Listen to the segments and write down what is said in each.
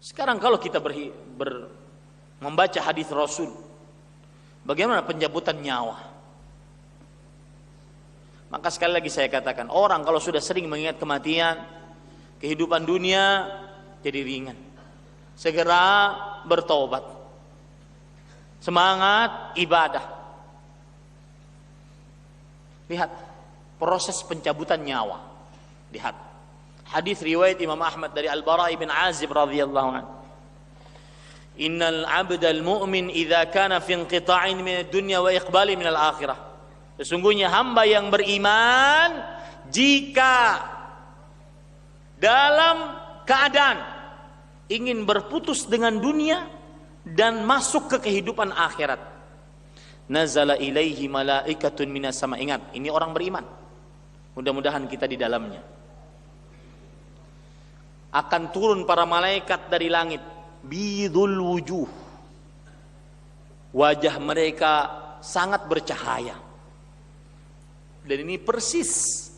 Sekarang kalau kita membaca hadis Rasul, bagaimana pencabutan nyawa? Maka sekali lagi saya katakan, orang kalau sudah sering mengingat kematian, kehidupan dunia jadi ringan. Segera bertobat, semangat ibadah. Lihat proses pencabutan nyawa. Lihat hadis riwayat Imam Ahmad dari Al-Bara bin Azib radhiyallahu anhu. Innal 'abdal mu'min idza kana fi inqita'in min ad-dunya wa iqbali min al-akhirah. Sesungguhnya hamba yang beriman jika dalam keadaan ingin berputus dengan dunia dan masuk ke kehidupan akhirat, nazala ilaihi malaikatun minas sama. Ingat, ini orang beriman. Mudah-mudahan kita di dalamnya. Akan turun para malaikat dari langit, bidul wujuh. Wajah mereka sangat bercahaya. Dan ini persis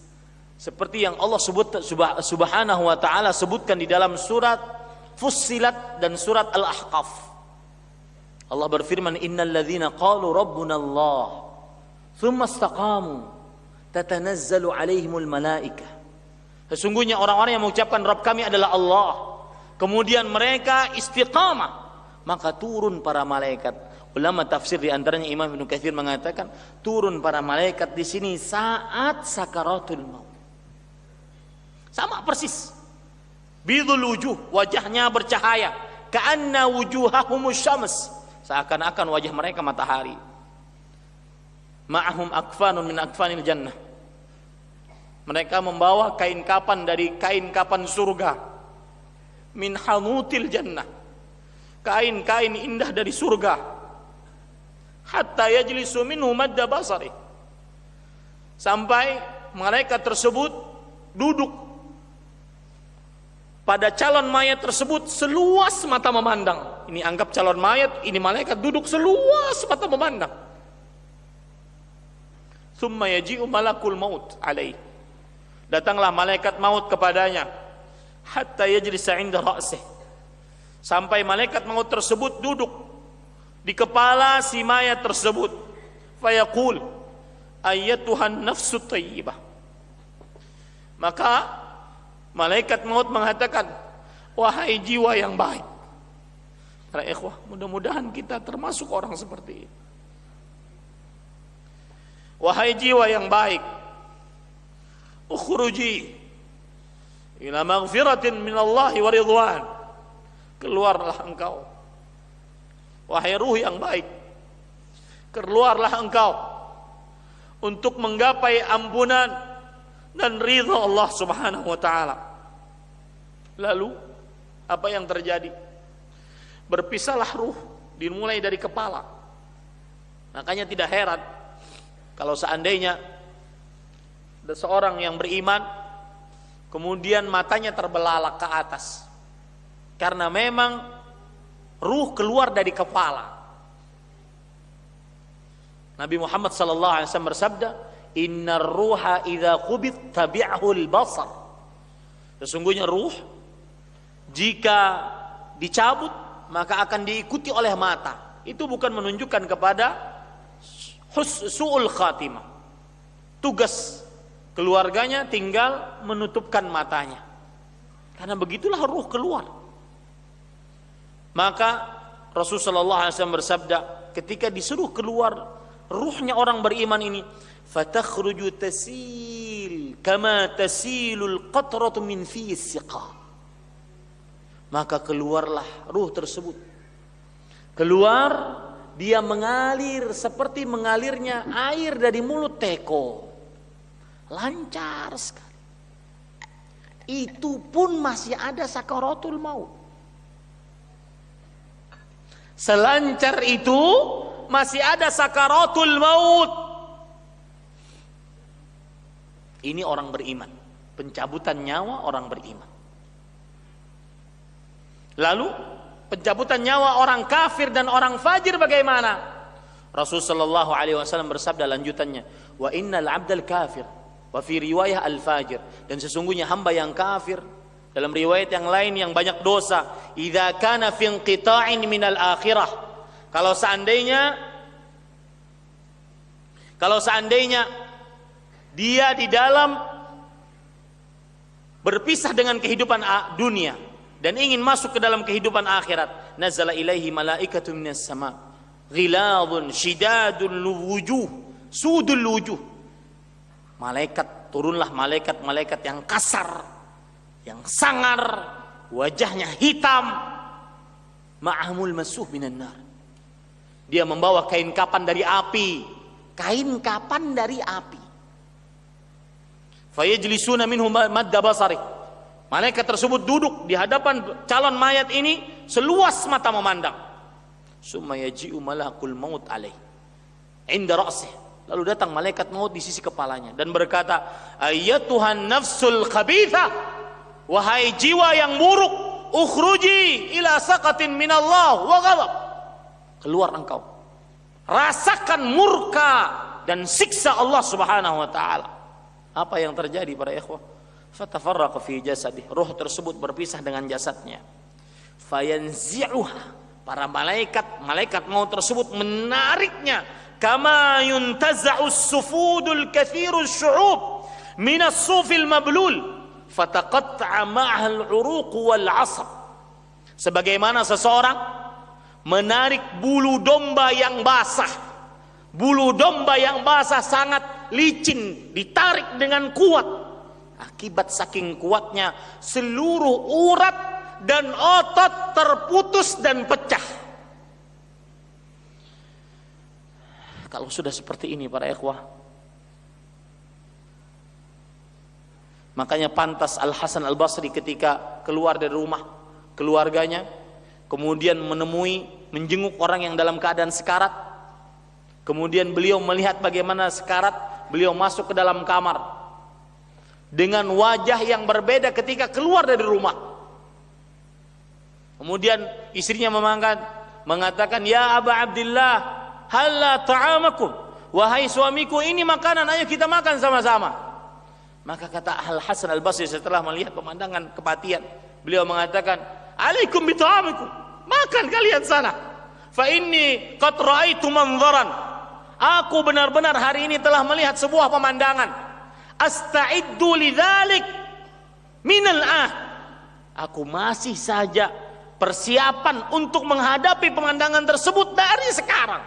seperti yang Allah subhanahu wa ta'ala sebutkan di dalam surat Fussilat dan surat Al-Ahqaf. Allah berfirman, innal ladzina qalu rabbuna Allah thumma istaqamu tatanazzalu alaihimul malaikah. Sesungguhnya orang-orang yang mengucapkan Rabb kami adalah Allah, kemudian mereka istiqamah, maka turun para malaikat. Ulama tafsir di antaranya Imam Ibnu Katsir mengatakan turun para malaikat di sini saat sakaratul maut. Sama persis. Bidul wujuh, wajahnya bercahaya, ka'anna wujuhahumus syams, seakan-akan wajah mereka matahari. Ma'ahum akfanun min akfanil jannah. Mereka membawa kain kapan dari kain kapan surga. Min hanutil jannah. Kain-kain indah dari surga. Hatta yajlisu minhu madda basari. Sampai malaikat tersebut duduk pada calon mayat tersebut seluas mata memandang. Ini anggap calon mayat, ini malaikat duduk seluas mata memandang. Thumma yaji'u malakul maut alaih. Datanglah malaikat maut kepadanya. Hatta yajlisa 'inda ra'sih. Sampai malaikat maut tersebut duduk di kepala si mayat tersebut. Fayaqul ayyatuhan nafsu thayyibah. Maka malaikat maut mengatakan, wahai jiwa yang baik. Para ikhwah, mudah-mudahan kita termasuk orang seperti ini. Wahai jiwa yang baik, ukhruji ila maghfiratin minallahi wa ridwan. Keluarlah engkau. Wahai ruh yang baik, keluarlah engkau untuk menggapai ampunan dan ridha Allah subhanahu wa ta'ala. Lalu apa yang terjadi? Berpisahlah ruh, dimulai dari kepala. Makanya tidak heran kalau seandainya ada seorang yang beriman kemudian matanya terbelalak ke atas, karena memang ruh keluar dari kepala. Nabi Muhammad sallallahu alaihi wasallam bersabda, innar ruha idza qubid tabi'ahu al-basar. Sesungguhnya ruh jika dicabut maka akan diikuti oleh mata. Itu bukan menunjukkan kepada su'ul khatimah. Tugas keluarganya tinggal menutupkan matanya. Karena begitulah ruh keluar. Maka Rasulullah sallallahu alaihi wasallam bersabda, ketika disuruh keluar ruhnya orang beriman ini, fatakhruju tasil kama tasilul qatratu min fi siqa. Maka keluarlah ruh tersebut. Keluar, dia mengalir seperti mengalirnya air dari mulut teko. Lancar sekali. Itu pun masih ada sakaratul maut. Selancar itu masih ada sakaratul maut. Ini orang beriman. Pencabutan nyawa orang beriman. Lalu pencabutan nyawa orang kafir dan orang fajir bagaimana? Rasulullah sallallahu alaihi wasallam bersabda lanjutannya, wa innal 'abdal kafir wa fi riwayah al fajir, dan sesungguhnya hamba yang kafir Dalam riwayat yang lain yang banyak dosa, idza kana fi inqita'in minal akhirah. Kalau seandainya dia di dalam berpisah dengan kehidupan dunia dan ingin masuk ke dalam kehidupan akhirat, nazala ilaihi malaikatu minas sama, ghiladun shidadul wujuh, sudul wujuh. Turunlah malaikat-malaikat yang kasar, yang sangar, wajahnya hitam, ma'amul masuh minan nar. Dia membawa kain kapan dari api, kain kapan dari api. Fayajlisuna minhu madda basari. Malaikat tersebut duduk di hadapan calon mayat ini seluas mata memandang. Summa yaji'u malakul maut alaih inda ra'sih. Lalu datang malaikat maut di sisi kepalanya dan berkata, ayyatuhan nafsul khabitha, wahai jiwa yang buruk, ukhruji ila saqatin minallah wa ghadab. Keluar engkau, rasakan murka dan siksa Allah Subhanahu wa taala. Apa yang terjadi para ikhwah? Fatafarraqa fi jasadih, roh tersebut berpisah dengan jasadnya. Fayanzi'uha, para malaikat maut tersebut menariknya, kama yuntaza'us sufudul kathirus syu'ub minas sufil mablul fataqatta'a ma'ahal uruq wal 'asab. Sebagaimana seseorang menarik bulu domba yang basah. Bulu domba yang basah sangat licin, ditarik dengan kuat. Akibat saking kuatnya, seluruh urat dan otot terputus dan pecah. Kalau sudah seperti ini para ikhwah, makanya pantas Al-Hasan Al-Basri ketika keluar dari rumah keluarganya, kemudian menjenguk orang yang dalam keadaan sekarat, kemudian beliau melihat bagaimana sekarat, beliau masuk ke dalam kamar dengan wajah yang berbeda ketika keluar dari rumah. Kemudian istrinya mengatakan, ya Aba Abdillah, halla ta'amakum, wahai suamiku, ini makanan, ayo kita makan sama-sama. Maka kata Al-Hasan Al-Basri setelah melihat pemandangan kematian, beliau mengatakan, alaikum bita'amikum, makan kalian sana. Fa inni qad ra'aitu manzaran, aku benar-benar hari ini telah melihat sebuah pemandangan. Asta'iddu lidzalik minal aku masih saja persiapan untuk menghadapi pemandangan tersebut dari sekarang.